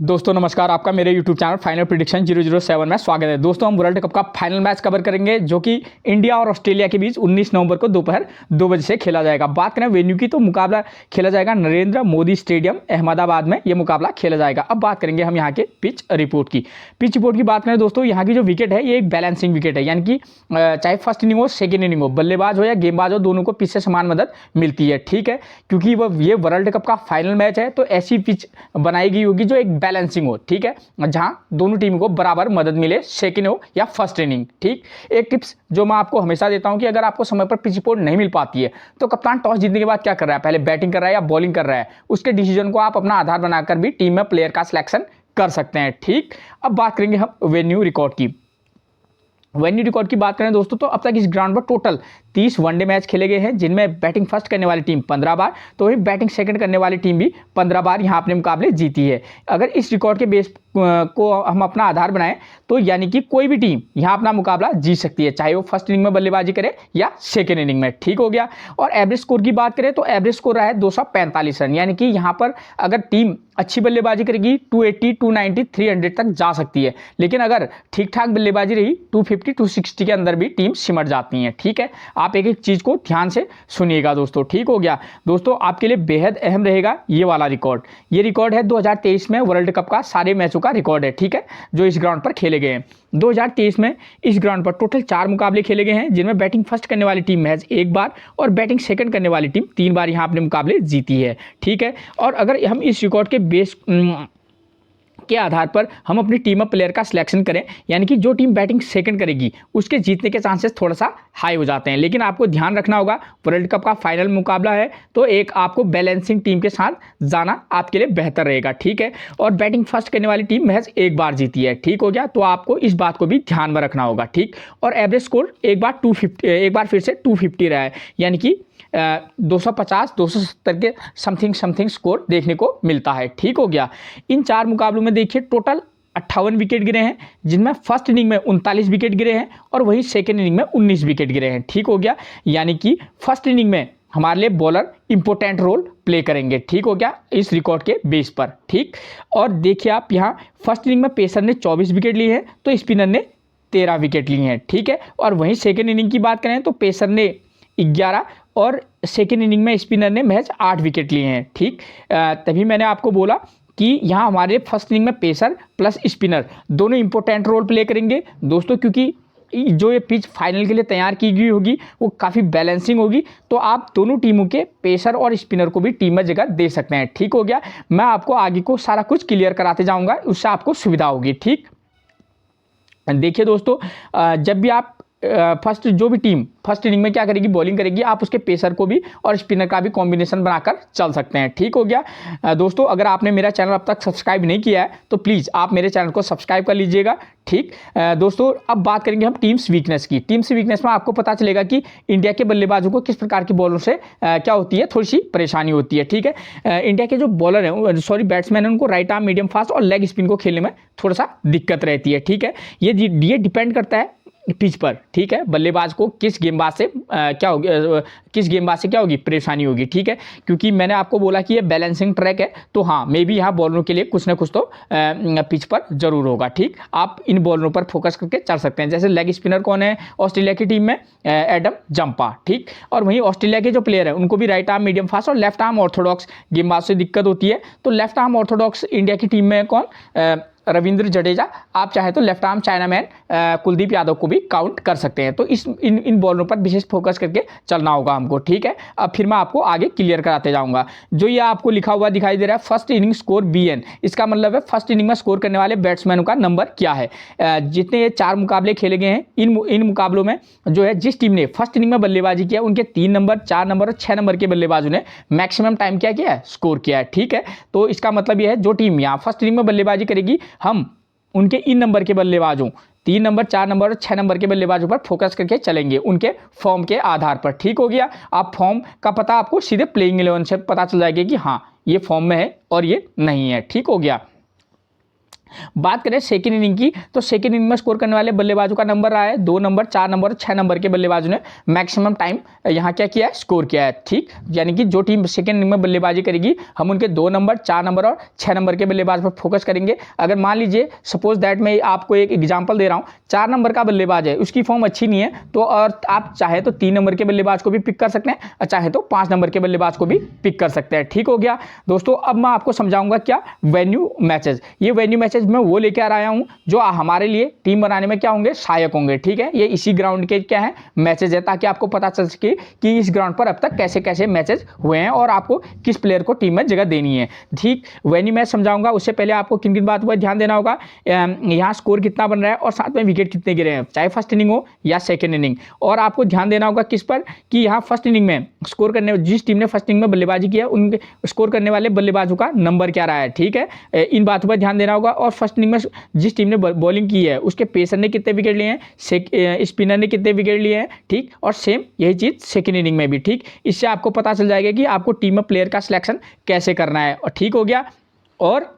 दोस्तों नमस्कार, आपका मेरे YouTube चैनल फाइनल प्रेडिक्शन 007 में स्वागत है। दोस्तों हम वर्ल्ड कप का फाइनल मैच कवर करेंगे जो कि इंडिया और ऑस्ट्रेलिया के बीच 19 नवंबर को दोपहर 2 बजे से खेला जाएगा। बात करें वेन्यू की तो मुकाबला खेला जाएगा नरेंद्र मोदी स्टेडियम अहमदाबाद में ये मुकाबला खेला जाएगा। अब बात करेंगे हम यहाँ के पिच रिपोर्ट की। पिच रिपोर्ट की बात करें दोस्तों, यहाँ की जो विकेट है ये एक बैलेंसिंग विकेट है, यानी कि चाहे फर्स्ट इनिंग हो सेकेंड इनिंग हो, बल्लेबाज हो या गेंदबाज हो, दोनों को पिच से समान मदद मिलती है। ठीक है, क्योंकि ये वर्ल्ड कप का फाइनल मैच है तो ऐसी पिच बनाई गई होगी जो एक बैलेंसिंग हो। ठीक है, जहां दोनों टीम को बराबर मदद मिले, सेकंड हो या फर्स्ट इनिंग। ठीक, एक टिप्स जो मैं आपको हमेशा देता हूं कि अगर आपको समय पर पिच रिपोर्ट नहीं मिल पाती है तो कप्तान टॉस जीतने के बाद क्या कर रहा है, पहले बैटिंग कर रहा है या बॉलिंग कर रहा है, उसके डिसीजन को आप अपना आधार बनाकर भी टीम में प्लेयर का सिलेक्शन कर सकते हैं। ठीक, अब बात करेंगे हम वेन्यू रिकॉर्ड की। वेन्यू रिकॉर्ड की बात करें दोस्तों तो अब तक इस ग्राउंड पर टोटल 30 वनडे मैच खेले गए हैं, जिनमें बैटिंग फर्स्ट करने वाली टीम 15 बार तो वही बैटिंग सेकंड करने वाली टीम भी 15 बार यहां अपने मुकाबले जीती है। अगर इस रिकॉर्ड के बेस को हम अपना आधार बनाएं तो यानी कि कोई भी टीम यहां अपना मुकाबला जीत सकती है, चाहे वो फर्स्ट इनिंग में बल्लेबाजी करे या सेकेंड इनिंग में। ठीक हो गया। और एवरेज स्कोर की बात करें तो एवरेज स्कोर रहा है 245 रन, यानी कि यहां पर अगर टीम अच्छी बल्लेबाजी करेगी 280, 290, 300 तक जा सकती है, लेकिन अगर ठीक ठाक बल्लेबाजी रही 250, 260 के अंदर भी टीम सिमट जाती हैं। ठीक है, आप एक एक चीज को ध्यान से सुनिएगा दोस्तों। ठीक हो गया। दोस्तों आपके लिए बेहद अहम रहेगा ये वाला रिकॉर्ड। ये रिकॉर्ड है 2023 में वर्ल्ड कप का सारे मैचों का रिकॉर्ड है। ठीक है, जो इस ग्राउंड पर खेले गए हैं। 2023 में इस ग्राउंड पर टोटल 4 मुकाबले खेले गए हैं, जिनमें बैटिंग फर्स्ट करने वाली टीम महज 1 बार और बैटिंग सेकंड करने वाली टीम 3 बार यहां अपने मुकाबले जीती है। ठीक है, और अगर हम इस रिकॉर्ड के बेस के आधार पर हम अपनी टीम ऑफ प्लेयर का सिलेक्शन करें, यानी कि जो टीम बैटिंग सेकंड करेगी उसके जीतने के चांसेस थोड़ा सा हाई हो जाते हैं। लेकिन आपको ध्यान रखना होगा, वर्ल्ड कप का फाइनल मुकाबला है तो एक आपको बैलेंसिंग टीम के साथ जाना आपके लिए बेहतर रहेगा। ठीक है, और बैटिंग फर्स्ट करने वाली टीम महज 1 बार जीती है। ठीक हो गया, तो आपको इस बात को भी ध्यान में रखना होगा। ठीक, और एवरेज स्कोर एक बार फिर से 250 रहा है, यानी कि 250, 270 के समथिंग स्कोर देखने को मिलता है। ठीक हो गया। इन 4 मुकाबलों में देखिए टोटल 58 विकेट गिरे हैं, जिनमें फर्स्ट इनिंग में 39 विकेट गिरे हैं और वहीं सेकेंड इनिंग में 19 विकेट गिरे हैं। ठीक हो गया, यानी कि फर्स्ट इनिंग में हमारे लिए बॉलर इंपॉर्टेंट रोल प्ले करेंगे। ठीक हो गया, इस रिकॉर्ड के बेस पर। ठीक, और देखिए आप यहाँ फर्स्ट इनिंग में पेसर ने 24 विकेट लिए हैं तो स्पिनर ने 13 विकेट लिए हैं। ठीक है, और वहीं सेकेंड इनिंग की बात करें तो पेसर ने 11 और सेकेंड इनिंग में स्पिनर ने महज 8 विकेट लिए हैं। ठीक, तभी मैंने आपको बोला कि यहाँ हमारे फर्स्ट इनिंग में पेसर प्लस स्पिनर दोनों इंपॉर्टेंट रोल प्ले करेंगे दोस्तों, क्योंकि जो ये पिच फाइनल के लिए तैयार की गई होगी वो काफ़ी बैलेंसिंग होगी, तो आप दोनों टीमों के पेसर और स्पिनर को भी टीम में जगह दे सकते हैं। ठीक हो गया, मैं आपको आगे को सारा कुछ क्लियर कराते जाऊँगा, उससे आपको सुविधा होगी। ठीक, देखिए दोस्तों, जब भी आप जो भी टीम फर्स्ट इनिंग में क्या करेगी, बॉलिंग करेगी, आप उसके पेसर को भी और स्पिनर का भी कॉम्बिनेशन बनाकर चल सकते हैं। ठीक हो गया। दोस्तों अगर आपने मेरा चैनल अब तक सब्सक्राइब नहीं किया है तो प्लीज़ आप मेरे चैनल को सब्सक्राइब कर लीजिएगा। ठीक, दोस्तों अब बात करेंगे हम टीम्स वीकनेस की। टीम्स वीकनेस में आपको पता चलेगा कि इंडिया के बल्लेबाजों को किस प्रकार की बॉलों से क्या होती है, थोड़ी सी परेशानी होती है। ठीक है, इंडिया के जो बॉलर हैं बैट्समैन हैं, उनको राइट आर्म, मीडियम फास्ट और लेग स्पिन को खेलने में थोड़ा सा दिक्कत रहती है। ठीक है, ये डिपेंड करता है पिच पर। ठीक है, बल्लेबाज को किस गेंदबाज से क्या होगी परेशानी होगी। ठीक है, क्योंकि मैंने आपको बोला कि ये बैलेंसिंग ट्रैक है तो हाँ मे बी यहाँ बॉलरों के लिए कुछ ना कुछ तो पिच पर जरूर होगा। ठीक, आप इन बॉलरों पर फोकस करके चल सकते हैं। जैसे लेग स्पिनर कौन है ऑस्ट्रेलिया की टीम में, एडम जंपा। ठीक, और वहीं ऑस्ट्रेलिया के जो प्लेयर हैं उनको भी राइट आर्म, मीडियम फास्ट और लेफ्ट आर्म ऑर्थोडॉक्स गेंदबाज से दिक्कत होती है। तो लेफ्ट आर्म ऑर्थोडॉक्स इंडिया की टीम में कौन, रविंद्र जडेजा। आप चाहे तो left arm chinaman Kuldeep Yadav को भी काउंट कर सकते हैं। तो इन बॉलरों पर विशेष फोकस करके चलना होगा हमको। ठीक है, अब फिर मैं आपको आगे क्लियर कराते जाऊंगा। जो ये आपको लिखा हुआ दिखाई दे रहा है फर्स्ट इनिंग स्कोर BN, इसका मतलब है फर्स्ट इनिंग में स्कोर करने वाले बैट्समैनों का नंबर क्या है। जितने ये 4 मुकाबले खेले गए हैं, इन मुकाबलों में जो है जिस टीम ने फर्स्ट इनिंग में बल्लेबाजी किया उनके 3 नंबर, 4 नंबर और 6 नंबर के बल्लेबाजों ने मैक्सिमम टाइम क्या किया है, स्कोर किया है। ठीक है, तो इसका मतलब यह है जो टीम यहाँ फर्स्ट इनिंग में बल्लेबाजी करेगी हम उनके इन नंबर के बल्लेबाजों 3 नंबर, 4 नंबर और 6 नंबर के बल्लेबाजों पर फोकस करके चलेंगे उनके फॉर्म के आधार पर। ठीक हो गया, आप फॉर्म का पता आपको सीधे प्लेइंग 11 से पता चल जाएगा कि हाँ ये फॉर्म में है और ये नहीं है। ठीक हो गया। बात करें सेकेंड इनिंग की, तो सेकेंड इनिंग में स्कोर करने वाले बल्लेबाजों का नंबर रहा है 2 नंबर, 4 नंबर और 6 नंबर के बल्लेबाजों ने मैक्सिमम टाइम यहाँ क्या किया है, स्कोर किया है। ठीक, यानी कि जो टीम सेकेंड इनिंग में बल्लेबाजी करेगी हम उनके 2 नंबर, 4 नंबर और 6 नंबर के बल्लेबाज पर फोकस करेंगे। अगर मान लीजिए सपोज दैट मैं आपको एक एग्जाम्पल दे रहा हूँ, 4 नंबर का बल्लेबाज है, उसकी फॉर्म अच्छी नहीं है, तो और आप चाहे तो 3 नंबर के बल्लेबाज को भी पिक कर सकते हैं और चाहे तो 5 नंबर के बल्लेबाज को भी पिक कर सकते हैं। ठीक हो गया दोस्तों। अब मैं आपको समझाऊंगा क्या वेन्यू मैचेस। ये वेन्यू मैचेस मैं वो लेकर आया हूं जो हमारे लिए टीम बनाने में क्या होंगे, सहायक होंगे। ठीक है, ये इसी ग्राउंड के क्या है, मैचेज है, ताकि आपको पता चल सके कि इस ग्राउंड पर अब तक कैसे कैसे मैचेज हुए हैं और आपको किस प्लेयर को टीम में जगह देनी है। ठीक, वेन्यू मैच समझाऊंगा, उससे पहले आपको किन किन बातों पर ध्यान देना होगा, यहाँ स्कोर कितना बन रहा है और साथ में विकेट कितने गिरे हैं, चाहे फर्स्ट इनिंग हो या सेकेंड इनिंग। और आपको ध्यान देना होगा किस पर, कि यहाँ फर्स्ट इनिंग में स्कोर करने, जिस टीम ने फर्स्ट इनिंग में बल्लेबाजी किया उनके स्कोर करने वाले बल्लेबाजों का नंबर क्या रहा है। ठीक है, इन बातों पर ध्यान देना होगा। और फर्स्ट इनिंग में जिस टीम ने बॉलिंग की है उसके पेसर ने कितने विकेट लिए हैं, स्पिनर ने कितने विकेट लिए हैं। ठीक, और सेम यही चीज सेकेंड इनिंग में भी। ठीक, इससे आपको पता चल जाएगा कि आपको टीम में प्लेयर का सिलेक्शन कैसे करना है। और ठीक हो गया। और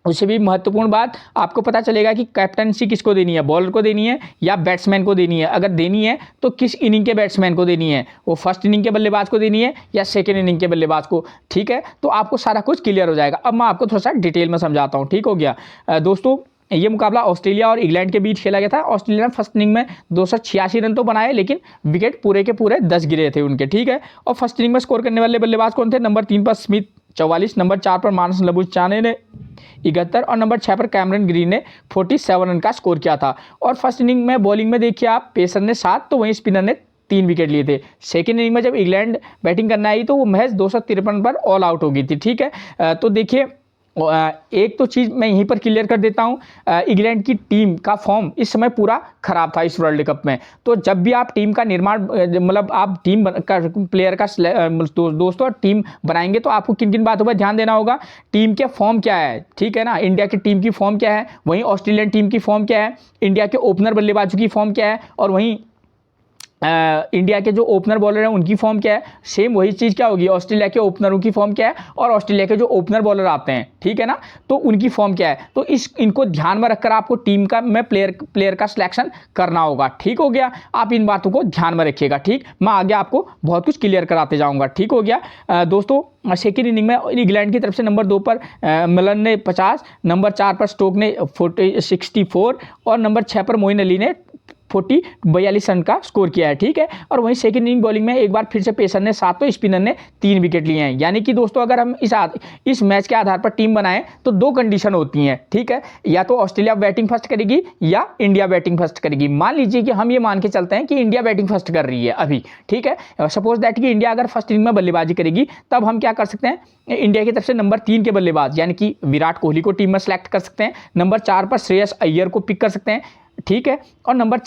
उससे भी महत्वपूर्ण बात, आपको पता चलेगा कि कैप्टनसी किसको देनी है, बॉलर को देनी है या बैट्समैन को देनी है। अगर देनी है तो किस इनिंग के बैट्समैन को देनी है, वो फर्स्ट इनिंग के बल्लेबाज को देनी है या सेकेंड इनिंग के बल्लेबाज को। ठीक है, तो आपको सारा कुछ क्लियर हो जाएगा। अब मैं आपको थोड़ा सा डिटेल में समझाता हूँ। ठीक हो गया दोस्तों। ये मुकाबला ऑस्ट्रेलिया और इंग्लैंड के बीच खेला गया था। ऑस्ट्रेलिया ने फर्स्ट इनिंग में 286 रन तो बनाए, लेकिन विकेट पूरे के पूरे 10 गिरे थे उनके। ठीक है, और फर्स्ट इनिंग में स्कोर करने वाले बल्लेबाज कौन थे, नंबर 3 पर स्मिथ 44, नंबर 4 पर मानस लबुचाने ने 71 और नंबर 6 पर कैमरन ग्रीन ने 47 रन का स्कोर किया था। और फर्स्ट इनिंग में बॉलिंग में देखिए आप, पेसर ने 7 तो वहीं स्पिनर ने 3 विकेट लिए थे। सेकेंड इनिंग में जब इंग्लैंड बैटिंग करना आई तो वो महज 253 पर ऑल आउट हो गई थी। ठीक है, तो देखिए एक तो चीज़ मैं यहीं पर क्लियर कर देता हूं, इंग्लैंड की टीम का फॉर्म इस समय पूरा खराब था इस वर्ल्ड कप में। तो जब भी आप टीम का निर्माण, मतलब आप टीम का प्लेयर का दोस्तों टीम बनाएंगे तो आपको किन किन बातों पर ध्यान देना होगा, टीम के फॉर्म क्या है। ठीक है ना, इंडिया की टीम की फॉर्म क्या है, वहीं ऑस्ट्रेलियन टीम की फॉर्म क्या है, इंडिया के ओपनर बल्लेबाजों की फॉर्म क्या है, और वहीं इंडिया के जो ओपनर बॉलर हैं उनकी फॉर्म क्या है। सेम वही चीज़ क्या होगी, ऑस्ट्रेलिया के ओपनरों की फॉर्म क्या है और ऑस्ट्रेलिया के जो ओपनर बॉलर आते हैं, ठीक है ना, तो उनकी फॉर्म क्या है। तो इनको ध्यान में रखकर आपको टीम का में प्लेयर का सिलेक्शन करना होगा। ठीक हो गया, आप इन बातों को ध्यान में रखिएगा। ठीक, मैं आगे आपको बहुत कुछ क्लियर कराते जाऊँगा। ठीक हो गया दोस्तों। सेकेंड इनिंग में इंग्लैंड की तरफ से नंबर 2 पर मिलन ने 50, नंबर 4 पर स्टोक ने 64 और नंबर 6 पर मोइन अली ने 42 रन का स्कोर किया है। ठीक है, और वहीं सेकंड इनिंग बॉलिंग में एक बार फिर से पेसर ने 7 तो स्पिनर ने 3 विकेट लिए हैं। यानी कि दोस्तों अगर हम इस मैच के आधार पर टीम बनाएं तो 2 कंडीशन होती हैं। ठीक है, या तो ऑस्ट्रेलिया बैटिंग फर्स्ट करेगी या इंडिया बैटिंग फर्स्ट करेगी। मान लीजिए कि हम ये मान के चलते हैं कि इंडिया बैटिंग फर्स्ट कर रही है अभी। ठीक है, सपोज दैट कि इंडिया अगर फर्स्ट इनिंग में बल्लेबाजी करेगी, तब हम क्या कर सकते हैं, इंडिया की तरफ से नंबर 3 के बल्लेबाज यानी कि विराट कोहली को टीम में सेलेक्ट कर सकते हैं। नंबर 4 पर श्रेयस अय्यर को पिक कर सकते हैं। ठीक है, और नंबर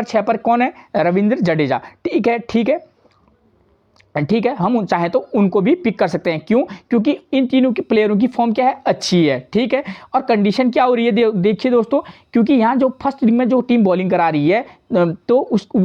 6 पर कौन है, रविंद्र जडेजा। ठीक है, ठीक है, हम चाहें तो उनको भी पिक कर सकते हैं। क्यों, क्योंकि इन तीनों के प्लेयरों की फॉर्म क्या है, अच्छी है। ठीक है, और कंडीशन क्या हो रही है देखिए दोस्तों, क्योंकि यहाँ जो फर्स्ट इनिंग में जो टीम बॉलिंग करा रही है तो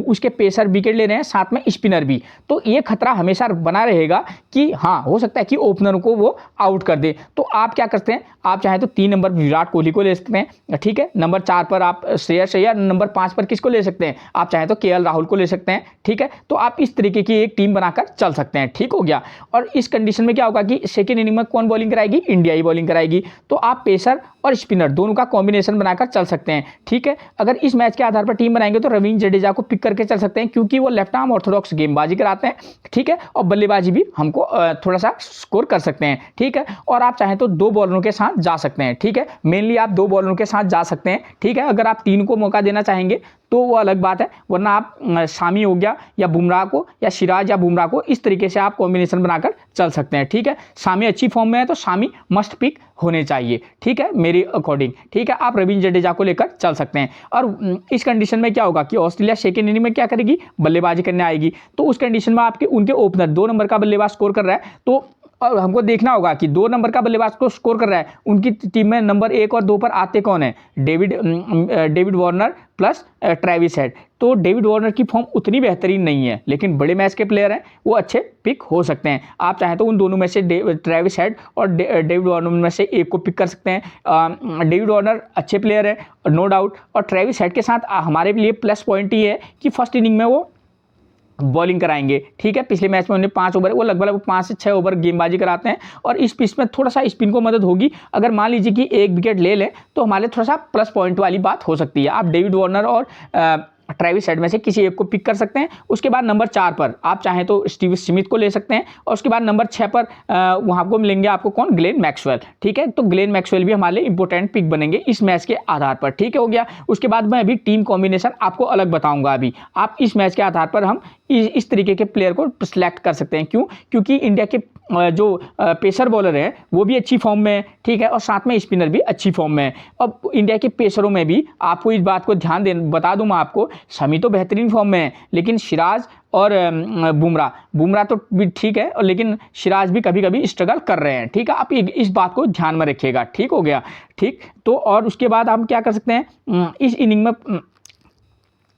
उसके पेसर विकेट ले रहे हैं, साथ में स्पिनर भी, तो ये खतरा हमेशा बना रहेगा कि हाँ हो सकता है कि ओपनर को वो आउट कर दे। तो आप क्या करते हैं, आप चाहें तो 3 नंबर विराट कोहली को ले सकते हैं। ठीक है, नंबर 4 पर आप श्रेयस अय्यर, नंबर 5 पर किसको ले सकते हैं, आप चाहें तो केएल राहुल को ले सकते हैं। ठीक है, तो आप इस तरीके की एक टीम बनाकर चल सकते हैं। ठीक हो गया, और इस कंडीशन में क्या होगा कि सेकेंड इनिंग में कौन बॉलिंग कराएगी, इंडिया ही बॉलिंग कराएगी। तो आप पेसर और स्पिनर दोनों का कॉम्बिनेशन बनाकर चल सकते हैं। ठीक है, अगर इस मैच के आधार पर टीम बनाएंगे तो रविंद्र जडेजा को पिक करके चल सकते हैं, क्योंकि वो लेफ्ट आर्म ऑर्थोडॉक्स गेंदबाजी कराते हैं। ठीक है, और बल्लेबाजी भी हमको थोड़ा सा स्कोर कर सकते हैं। ठीक है, और आप चाहें तो 2 बॉलरों के साथ जा सकते हैं। ठीक है, मेनली आप 2 बॉलरों के साथ जा सकते हैं। ठीक है, अगर आप 3 को मौका देना चाहेंगे तो वो अलग बात है, वरना आप शामी हो गया या बुमराह को या सिराज या बुमराह को, इस तरीके से आप कॉम्बिनेशन बनाकर चल सकते हैं। ठीक है, शामी अच्छी फॉर्म में है तो शामी मस्ट पिक होने चाहिए। ठीक है, मेरी अकॉर्डिंग। ठीक है, आप रविंद्र जडेजा को लेकर चल सकते हैं। और इस कंडीशन में क्या होगा कि ऑस्ट्रेलिया सेकेंड इनिंग में क्या करेगी, बल्लेबाजी करने आएगी। तो उस कंडीशन में आपके उनके ओपनर 2 नंबर का बल्लेबाज स्कोर कर रहा है, तो और हमको देखना होगा कि 2 नंबर का बल्लेबाज को स्कोर कर रहा है, उनकी टीम में नंबर 1 और 2 पर आते कौन है? David Warner plus Travis head. तो डेविड वार्नर की फॉर्म उतनी बेहतरीन नहीं है, लेकिन बड़े मैच के प्लेयर हैं, वो अच्छे पिक हो सकते हैं। आप चाहें तो उन दोनों में से ट्रेविस हेड और डेविड वार्नर में से एक को पिक कर सकते हैं। डेविड वार्नर अच्छे प्लेयर है नो डाउट, और ट्रेविस हेड के साथ हमारे लिए प्लस पॉइंट ये है कि फर्स्ट इनिंग में वो बॉलिंग कराएंगे। ठीक है, पिछले मैच में उन्हें 5 ओवर, वो लगभग 5 से 6 ओवर गेंदबाजी कराते हैं, और इस पिच में थोड़ा सा स्पिन को मदद होगी। अगर मान लीजिए कि 1 विकेट ले लें तो हमारे थोड़ा सा प्लस पॉइंट वाली बात हो सकती है। आप डेविड वार्नर और ट्रेविस हेड में से किसी एक को पिक कर सकते हैं। उसके बाद नंबर 4 पर आप चाहें तो स्टीव स्मिथ को ले सकते हैं, और उसके बाद नंबर 6 पर वहाँ को मिलेंगे आपको कौन? Glenn Maxwell. ठीक है, तो ग्लेन मैक्सवेल भी हमारे लिए इंपॉर्टेंट पिक बनेंगे इस मैच के आधार पर। ठीक है, हो गया। उसके बाद मैं अभी टीम कॉम्बिनेशन आपको अलग बताऊंगा। अभी आप इस मैच के आधार पर हम इस तरीके के प्लेयर को सिलेक्ट कर सकते हैं। क्यों? क्योंकि इंडिया के जो पेसर बॉलर हैं वो भी अच्छी फॉर्म में है। ठीक है, और साथ में स्पिनर भी अच्छी फॉर्म में है। अब इंडिया के पेसरों में भी आपको इस बात को बता दूं मैं आपको, शमी तो बेहतरीन फॉर्म में है, लेकिन सिराज और बुमराह तो भी ठीक है, और लेकिन सिराज भी कभी कभी स्ट्रगल कर रहे हैं। ठीक है, आप इस बात को ध्यान में रखिएगा। ठीक हो गया। ठीक, तो और उसके बाद हम क्या कर सकते हैं? इस इनिंग में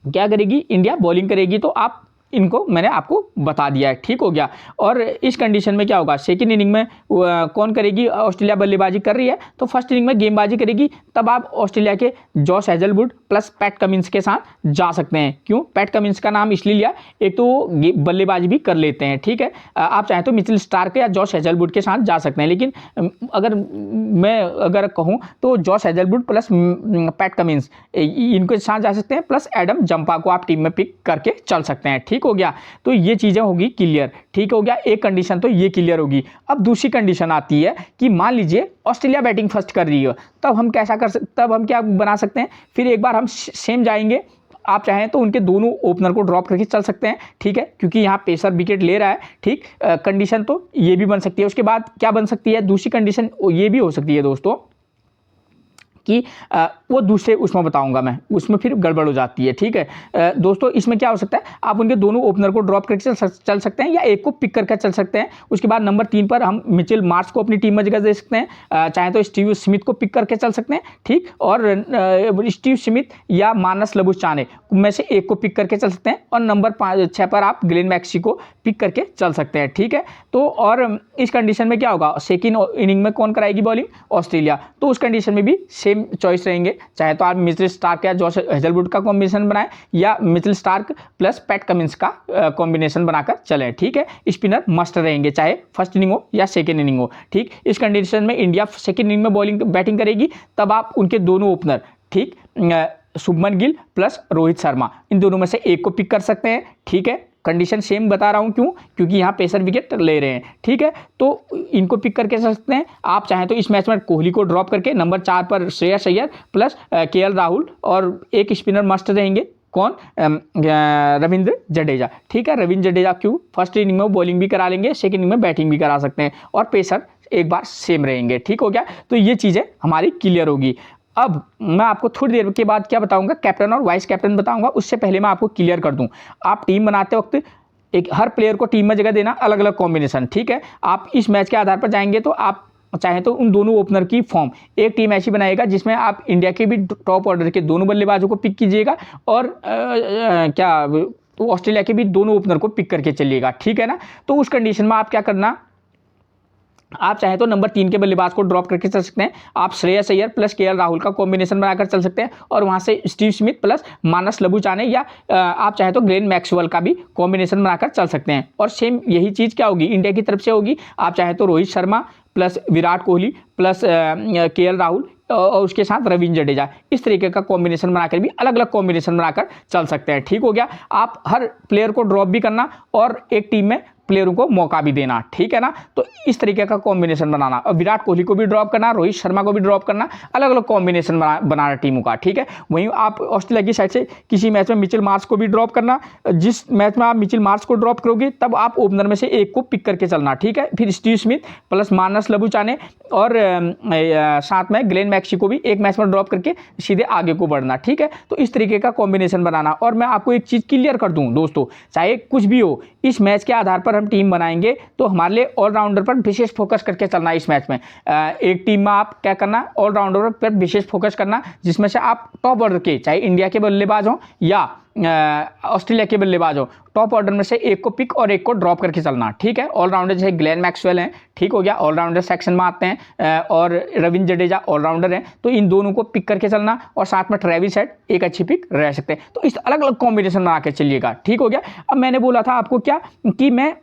क्या करेगी इंडिया? बॉलिंग करेगी, तो आप इनको मैंने आपको बता दिया है। ठीक हो गया। और इस कंडीशन में क्या होगा? सेकंड इनिंग में कौन करेगी? ऑस्ट्रेलिया बल्लेबाजी कर रही है, तो फर्स्ट इनिंग में गेंदबाजी करेगी, तब आप ऑस्ट्रेलिया के Josh Hazlewood plus PAT Cummins के साथ जा सकते हैं। क्यों पैट कमिंस का नाम इसलिए लिया? एक तो बल्लेबाजी भी कर लेते हैं। ठीक है, आप चाहें तो मिचेल स्टार्क या जॉश हेजलवुड के साथ जा सकते हैं, लेकिन अगर कहूँ तो Josh Hazlewood plus PAT Cummins इनके साथ जा सकते हैं, प्लस एडम जंपा को आप टीम में पिक करके चल सकते हैं। ठीक हो गया। तो ये चीजें होगी क्लियर। ठीक हो गया, एक कंडीशन तो ये क्लियर होगी। अब दूसरी कंडीशन आती है कि मान लीजिए ऑस्ट्रेलिया बैटिंग फर्स्ट कर रही हो, तब हम क्या बना सकते हैं? फिर एक बार हम सेम जाएंगे, आप चाहें तो उनके दोनों ओपनर को ड्रॉप करके चल सकते हैं। ठीक है, क्योंकि यहाँ पेसर विकेट ले रहा है। ठीक, कंडीशन तो ये भी बन सकती है। उसके बाद क्या बन सकती है? दूसरी कंडीशन ये भी हो सकती है दोस्तों कि वो दूसरे उसमें बताऊंगा मैं, उसमें फिर गड़बड़ हो जाती है। ठीक है दोस्तों, इसमें क्या हो सकता है? आप उनके दोनों ओपनर को ड्रॉप करके चल सकते हैं, या एक को पिक करके चल सकते हैं। उसके बाद नंबर 3 पर हम मिचेल मार्श को अपनी टीम में जगह दे सकते हैं, चाहे तो स्टीव स्मिथ को पिक करके चल सकते हैं। ठीक, और स्टीव स्मिथ या मानस लबुशाने में से एक को पिक करके चल सकते हैं, और नंबर 6 पर आप ग्लेन मैक्सी को पिक करके चल सकते हैं। ठीक है, तो और इस कंडीशन में क्या होगा? सेकेंड इनिंग में कौन कराएगी बॉलिंग? ऑस्ट्रेलिया। तो उस कंडीशन में भी सेम चॉइस रहेंगे, चाहे तो आप मिचेल स्टार्क या जॉश हेजलवुड का कॉम्बिनेशन बनाएं, या Mitchell Starc plus PAT Cummins का कॉम्बिनेशन बनाकर चलें। ठीक है, स्पिनर मस्ट रहेंगे, चाहे फर्स्ट इनिंग हो या सेकेंड इनिंग हो। ठीक, इस कंडीशन में इंडिया सेकेंड इनिंग में बैटिंग करेगी, तब आप उनके दोनों ओपनर, ठीक, शुभमन गिल प्लस रोहित शर्मा, इन दोनों में से एक को पिक कर सकते हैं। ठीक है, कंडीशन सेम बता रहा हूं, क्यों? क्योंकि यहाँ पेसर विकेट ले रहे हैं। ठीक है, तो इनको पिक करके चल सकते हैं। आप चाहें तो इस मैच में कोहली को ड्रॉप करके नंबर 4 पर श्रेयस अय्यर प्लस केएल राहुल, और एक स्पिनर मस्ट रहेंगे, कौन? रविंद्र जडेजा। ठीक है, रविंद्र जडेजा क्यों? फर्स्ट इनिंग में बॉलिंग भी करा लेंगे, सेकेंड इनिंग में बैटिंग भी करा सकते हैं, और पेसर एक बार सेम रहेंगे। ठीक हो गया, तो ये चीज़ें हमारी क्लियर होगी। अब मैं आपको थोड़ी देर के बाद क्या बताऊंगा? कैप्टन और वाइस कैप्टन बताऊंगा। उससे पहले मैं आपको क्लियर कर दूं, आप टीम बनाते वक्त हर प्लेयर को टीम में जगह देना, अलग अलग कॉम्बिनेशन। ठीक है, आप इस मैच के आधार पर जाएंगे तो आप चाहें तो उन दोनों ओपनर की फॉर्म, एक टीम ऐसी बनाएगा जिसमें आप इंडिया के भी टॉप ऑर्डर के दोनों बल्लेबाजों को पिक कीजिएगा, और ऑस्ट्रेलिया के भी दोनों ओपनर को पिक करके चलिएगा। ठीक है ना, तो उस कंडीशन में आप क्या करना, आप चाहें तो नंबर 3 के बल्लेबाज को ड्रॉप करके चल सकते हैं। आप श्रेयस अय्यर प्लस केएल राहुल का कॉम्बिनेशन बनाकर चल सकते हैं, और वहां से स्टीव स्मिथ प्लस मानस लबुशाने, या आप चाहें तो ग्लेन मैक्सवेल का भी कॉम्बिनेशन बनाकर चल सकते हैं। और सेम यही चीज़ क्या होगी? इंडिया की तरफ से होगी। आप चाहें तो Rohit Sharma plus Virat Kohli plus KL Rahul, और उसके साथ रविंद्र जडेजा, इस तरीके का कॉम्बिनेशन बनाकर भी अलग अलग कॉम्बिनेशन बनाकर चल सकते हैं। ठीक हो गया, आप हर प्लेयर को ड्रॉप भी करना, और एक टीम में प्लेयरों को मौका भी देना। ठीक है ना, तो इस तरीके का कॉम्बिनेशन बनाना, और विराट कोहली को भी ड्रॉप करना, रोहित शर्मा को भी ड्रॉप करना, अलग अलग कॉम्बिनेशन बनाना टीमों का। ठीक है, वहीं आप ऑस्ट्रेलिया की साइड से किसी मैच में मिचेल मार्श को भी ड्रॉप करना। जिस मैच में आप मिचेल मार्श को ड्रॉप करोगे, तब आप ओपनर में से एक को पिक करके चलना। ठीक है, फिर स्टीव स्मिथ प्लस मानस लबुशाने, और साथ में ग्लेन मैक्सी को भी एक मैच में ड्रॉप करके सीधे आगे को बढ़ना। ठीक है, तो इस तरीके का कॉम्बिनेशन बनाना। और मैं आपको एक चीज़ क्लियर कर दूं दोस्तों, चाहे कुछ भी हो, इस मैच के आधार पर हम टीम बनाएंगे तो हमारे लिए ऑलराउंडर पर विशेष फोकस करके चलना है इस मैच में। एक टीम में आप क्या करना, ऑलराउंडर पर विशेष फोकस करना, जिसमें से आप टॉप ऑर्डर के, चाहे इंडिया के बल्लेबाज हो या ऑस्ट्रेलिया के बल्लेबाज हो, टॉप ऑर्डर में से एक को पिक और एक को ड्रॉप करके चलना। ठीक है, ऑलराउंडर जैसे ग्लेन मैक्सवेल हैं, ठीक हो गया, ऑलराउंडर सेक्शन में आते हैं, और रविंद्र जडेजा ऑलराउंडर हैं, तो इन दोनों को पिक करके चलना, और साथ में ट्रेविस हेड एक अच्छी पिक रह सकते हैं। तो इस अलग अलग कॉम्बिनेशन बना के चलिएगा। ठीक हो गया। अब मैंने बोला था आपको क्या कि मैं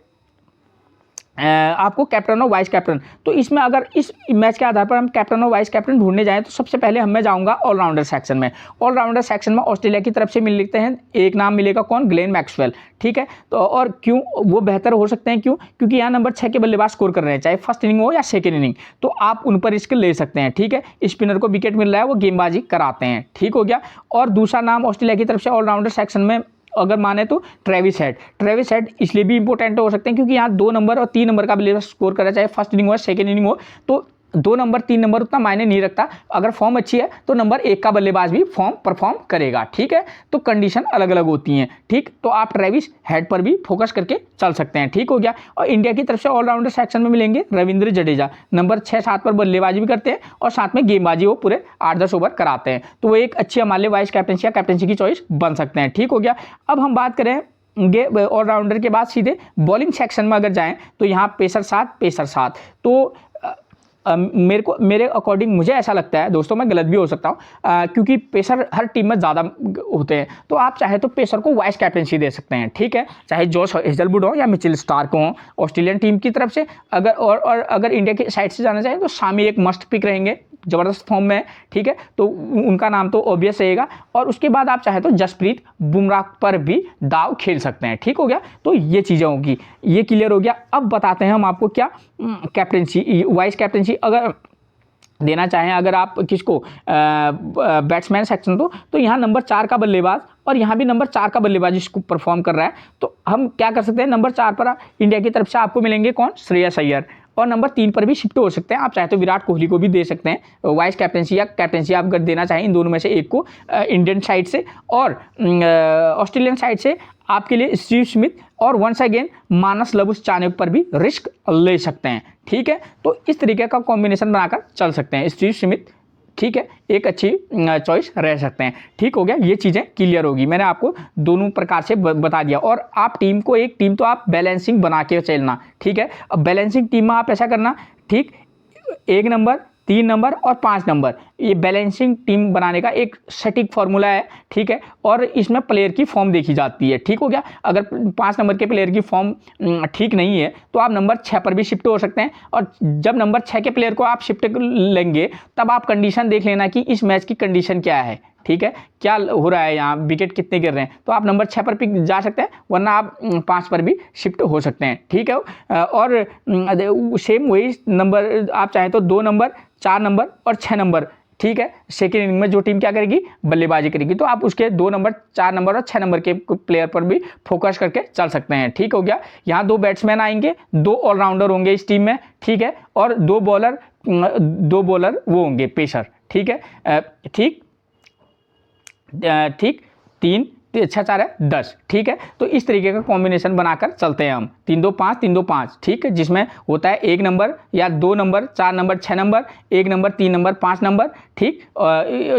आपको कैप्टन और वाइस कैप्टन, तो इसमें अगर इस मैच के आधार पर हम कैप्टन और वाइस कैप्टन ढूंढने जाएं तो सबसे पहले मैं जाऊंगा ऑलराउंडर सेक्शन में। ऑलराउंडर सेक्शन में ऑस्ट्रेलिया की तरफ से मिल लेते हैं, एक नाम मिलेगा कौन, ग्लेन मैक्सवेल। ठीक है, तो और क्यों वो बेहतर हो सकते हैं, क्यों, क्योंकि यहाँ नंबर 6 के बल्लेबाज स्कोर कर रहे हैं, चाहे फर्स्ट इनिंग हो या सेकेंड इनिंग, तो आप उन पर रिस्क ले सकते हैं। ठीक है, स्पिनर को विकेट मिल रहा है, वो गेंदबाजी कराते हैं। ठीक हो गया। और दूसरा नाम ऑस्ट्रेलिया की तरफ से ऑलराउंडर सेक्शन में अगर माने तो ट्रेविस हेड इसलिए भी इंपॉर्टेंट हो सकते हैं क्योंकि यहाँ 2 नंबर और 3 नंबर का बल्लेबाज स्कोर करा, चाहे फर्स्ट इनिंग हो या सेकेंड इनिंग हो, तो 2 नंबर 3 नंबर उतना मायने नहीं रखता। अगर फॉर्म अच्छी है तो नंबर 1 का बल्लेबाज भी परफॉर्म करेगा। ठीक है, तो कंडीशन अलग अलग होती हैं। ठीक, तो आप ट्रेविस हेड पर भी फोकस करके चल सकते हैं। ठीक हो गया। और इंडिया की तरफ से ऑलराउंडर सेक्शन में मिलेंगे रविंद्र जडेजा, नंबर 6-7 पर बल्लेबाजी भी करते हैं और साथ में गेंदबाजी वो पूरे 8-10 ओवर कराते हैं, तो वो एक अच्छी हमारे लिए वाइस कैप्टनसी या कैप्टनसी की चॉइस बन सकते हैं। ठीक हो गया। अब हम बात करें ऑलराउंडर के बाद सीधे बॉलिंग सेक्शन में अगर जाएं तो यहाँ पेसर 7, तो मेरे अकॉर्डिंग मुझे ऐसा लगता है, दोस्तों मैं गलत भी हो सकता हूँ, क्योंकि पेसर हर टीम में ज़्यादा होते हैं, तो आप चाहे तो पेसर को वाइस कैप्टनसी दे सकते हैं। ठीक है, चाहे जॉश हेजलवुड हो या मिचेल स्टार्क हो ऑस्ट्रेलियन टीम की तरफ से। अगर और अगर इंडिया की साइड से जाना चाहिए तो शामी एक मस्ट पिक रहेंगे, ज़बरदस्त फॉर्म में है। ठीक है, तो उनका नाम तो ऑब्वियस रहेगा। और उसके बाद आप चाहे तो जसप्रीत बुमराह पर भी दाव खेल सकते हैं। ठीक हो गया, तो ये चीज़ें होगी, ये क्लियर हो गया। अब बताते हैं हम आपको क्या कैप्टनसी, वाइस कैप्टनसी अगर देना चाहें, अगर आप किसको बैट्समैन सेक्शन तो यहाँ नंबर 4 का बल्लेबाज और यहाँ भी नंबर 4 का बल्लेबाज इसको परफॉर्म कर रहा है, तो हम क्या कर सकते हैं, नंबर 4 पर इंडिया की तरफ से आपको मिलेंगे कौन, श्रेयस अय्यर, और नंबर 3 पर भी शिफ्ट हो सकते हैं। आप चाहे तो विराट कोहली को भी दे सकते हैं वाइस कैप्टनसी या कैप्टनसी आप अगर देना चाहें, इन दोनों में से एक को इंडियन साइड से, और ऑस्ट्रेलियन साइड से आपके लिए स्टीव स्मिथ और वंस अगेन मानस लबुस चानक पर भी रिस्क ले सकते हैं। ठीक है, तो इस तरीके का कॉम्बिनेशन बनाकर चल सकते हैं। स्टीव स्मिथ, ठीक है, एक अच्छी चॉइस रह सकते हैं। ठीक हो गया, ये चीज़ें क्लियर होगी, मैंने आपको दोनों प्रकार से बता दिया। और आप टीम को, एक टीम तो आप बैलेंसिंग बना के चलना। ठीक है, अब बैलेंसिंग टीम में आप ऐसा करना, ठीक, 1 नंबर, 3 नंबर और 5 नंबर, ये बैलेंसिंग टीम बनाने का एक सटीक फार्मूला है। ठीक है, और इसमें प्लेयर की फॉर्म देखी जाती है। ठीक हो गया, अगर 5 नंबर के प्लेयर की फॉर्म ठीक नहीं है तो आप नंबर 6 पर भी शिफ्ट हो सकते हैं, और जब नंबर 6 के प्लेयर को आप शिफ्ट लेंगे तब आप कंडीशन देख लेना कि इस मैच की कंडीशन क्या है। ठीक है, क्या हो रहा है, यहाँ विकेट कितने गिर रहे हैं, तो आप नंबर 6 पर भी जा सकते हैं, वरना आप 5 पर भी शिफ्ट हो सकते हैं। ठीक है, और सेम वही नंबर आप चाहें तो 2 नंबर, 4 नंबर और 6 नंबर, ठीक है, सेकेंड इनिंग में जो टीम क्या करेगी, बल्लेबाजी करेगी, तो आप उसके 2 नंबर, 4 नंबर और 6 नंबर के प्लेयर पर भी फोकस करके चल सकते हैं। ठीक हो गया, यहाँ 2 बैट्समैन आएंगे, 2 ऑलराउंडर होंगे इस टीम में। ठीक है, और 2 बॉलर वो होंगे पेसर। ठीक है, ठीक 3 6 4 है 10। ठीक है, तो इस तरीके का कॉम्बिनेशन बनाकर चलते हैं हम, 3-2-5 3-2-5। ठीक है, जिसमें होता है 1 नंबर या 2 number, 4 number, 6 number, 1 number, 3 number, 5 number. ठीक,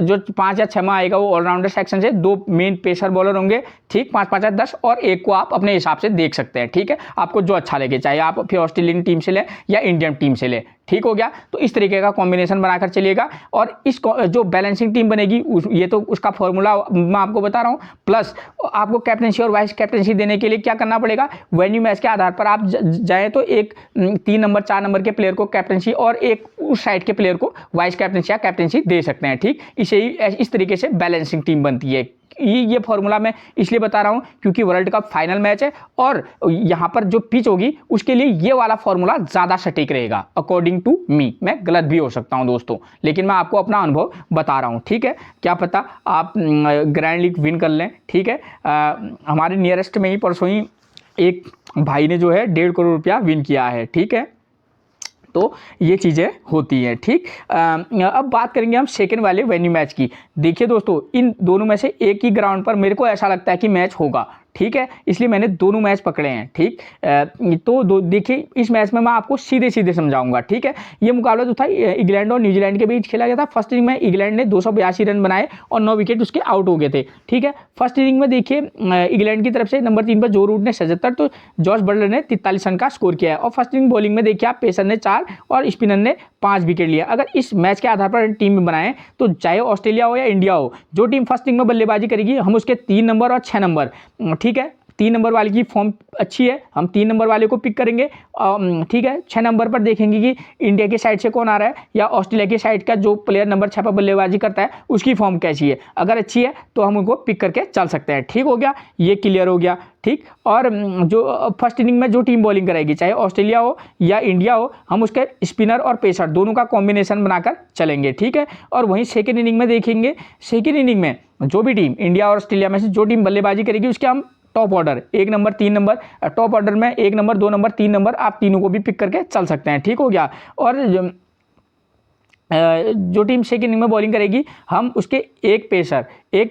जो 5 या 6 में आएगा वो ऑलराउंडर सेक्शन से 2 मेन पेसर बॉलर होंगे। ठीक, 5-5 या 10, और एक को आप अपने हिसाब से देख सकते हैं। ठीक है, आपको जो अच्छा लगे, चाहे आप फिर ऑस्ट्रेलियन टीम से लें या इंडियन टीम से लें। ठीक हो गया, तो इस तरीके का कॉम्बिनेशन बनाकर चलिएगा। और इस जो बैलेंसिंग टीम बनेगी ये तो उसका फॉर्मूला मैं आपको बता रहा हूँ, प्लस आपको कैप्टनसी और वाइस कैप्टनसी देने के लिए क्या करना पड़ेगा, वेन्यू मैच के आधार पर आप जाए तो एक 3 नंबर, 4 नंबर के प्लेयर को कैप्टनसी और एक उस साइड के प्लेयर को वाइस कैप्टनसी या कैप्टनसी दे सकते हैं। ठीक, इस तरीके से बैलेंसिंग टीम बनती है। ये फॉर्मूला मैं इसलिए बता रहा हूं क्योंकि वर्ल्ड कप फाइनल मैच है, और यहां पर जो पिच होगी उसके लिए ये वाला फॉर्मूला ज्यादा सटीक रहेगा अकॉर्डिंग टू मी। मैं गलत भी हो सकता हूं दोस्तों, लेकिन मैं आपको अपना अनुभव बता रहा हूं। ठीक है, क्या पता आप ग्रैंड लीग विन कर लें। ठीक है, हमारे नियरेस्ट में ही परसों ही एक भाई ने जो है 1.5 करोड़ रुपया विन किया है। ठीक है, तो ये चीज़ें होती हैं। ठीक, अब बात करेंगे हम सेकंड वाले वेन्यू मैच की। देखिए दोस्तों, इन दोनों में से एक ही ग्राउंड पर मेरे को ऐसा लगता है कि मैच होगा। ठीक है, इसलिए मैंने दोनों मैच पकड़े हैं। ठीक, तो देखिए इस मैच में मैं आपको सीधे सीधे समझाऊंगा। ठीक है, ये मुकाबला जो था इंग्लैंड और न्यूजीलैंड के बीच खेला गया था। फर्स्ट इनिंग में इंग्लैंड ने 282 रन बनाए और 9 विकेट उसके आउट हो गए थे। ठीक है, फर्स्ट इनिंग में देखिए इंग्लैंड की तरफ से नंबर 3 पर जो रूट ने 77 तो जॉस बटलर ने 43 रन का स्कोर किया है। और फर्स्ट इनिंग बॉलिंग में देखिए आप पेसर ने 4 और स्पिनर ने 5 विकेट लिया। अगर इस मैच के आधार पर टीम में बनाएं तो चाहे ऑस्ट्रेलिया हो या इंडिया हो, जो टीम फर्स्ट इनिंग में बल्लेबाजी करेगी हम उसके 3 नंबर और 6 नंबर, ठीक है, 3 नंबर वाले की फॉर्म अच्छी है, हम 3 नंबर वाले को पिक करेंगे। ठीक है, 6 नंबर पर देखेंगे कि इंडिया की साइड से कौन आ रहा है या ऑस्ट्रेलिया की साइड का जो प्लेयर नंबर 6 पर बल्लेबाजी करता है उसकी फॉर्म कैसी है। अगर अच्छी है तो हम उनको पिक करके चल सकते हैं। ठीक हो गया, ये क्लियर हो गया। ठीक, और जो फर्स्ट इनिंग में जो टीम बॉलिंग कराएगी चाहे ऑस्ट्रेलिया हो या इंडिया हो, हम उसके स्पिनर और पेसर दोनों का कॉम्बिनेशन बनाकर चलेंगे। ठीक है, और वहीं सेकेंड इनिंग में देखेंगे, सेकेंड इनिंग में जो भी टीम इंडिया और ऑस्ट्रेलिया में से जो टीम बल्लेबाजी करेगी उसके हम top order 1 number 3 number, top order में 1 नंबर 2 नंबर 3 नंबर आप तीनों को भी पिक करके चल सकते हैं। ठीक हो गया, और जो टीम सेकंड इनिंग में बॉलिंग करेगी हम उसके एक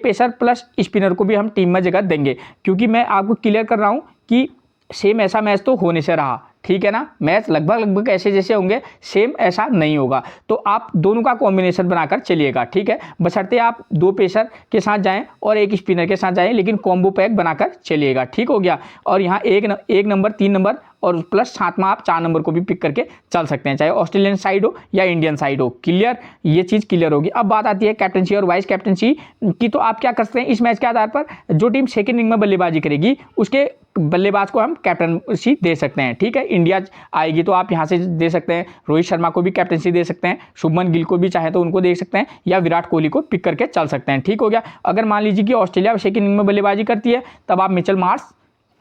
पेसर प्लस स्पिनर को भी हम टीम में जगह देंगे, क्योंकि मैं आपको क्लियर कर रहा हूं कि सेम ऐसा मैच तो होने से रहा। ठीक है ना, मैच लगभग ऐसे जैसे होंगे, सेम ऐसा नहीं होगा। तो आप दोनों का कॉम्बिनेशन बनाकर चलिएगा। ठीक है, बशर्ते आप 2 पेसर के साथ जाएं और 1 स्पिनर के साथ जाएं, लेकिन कॉम्बो पैक बनाकर चलिएगा। ठीक हो गया, और यहाँ 1 नंबर 3 नंबर और प्लस साथ में आप 4 नंबर को भी पिक करके चल सकते हैं, चाहे ऑस्ट्रेलियन साइड हो या इंडियन साइड हो। क्लियर, ये चीज़ क्लियर होगी। अब बात आती है कैप्टनसी और वाइस कैप्टनसी की। तो आप क्या कर सकते हैं, इस मैच के आधार पर जो टीम सेकेंड इनिंग में बल्लेबाजी करेगी उसके बल्लेबाज को हम कैप्टनसी दे सकते हैं। ठीक है, इंडिया आएगी तो आप यहाँ से दे सकते हैं, रोहित शर्मा को भी कैप्टनसी दे सकते हैं, शुभमन गिल को भी चाहे तो उनको दे सकते हैं, या विराट कोहली को पिक करके चल सकते हैं। ठीक हो गया। अगर मान लीजिए कि ऑस्ट्रेलिया सेकेंड इनिंग में बल्लेबाजी करती है तब आप मिचेल मार्श,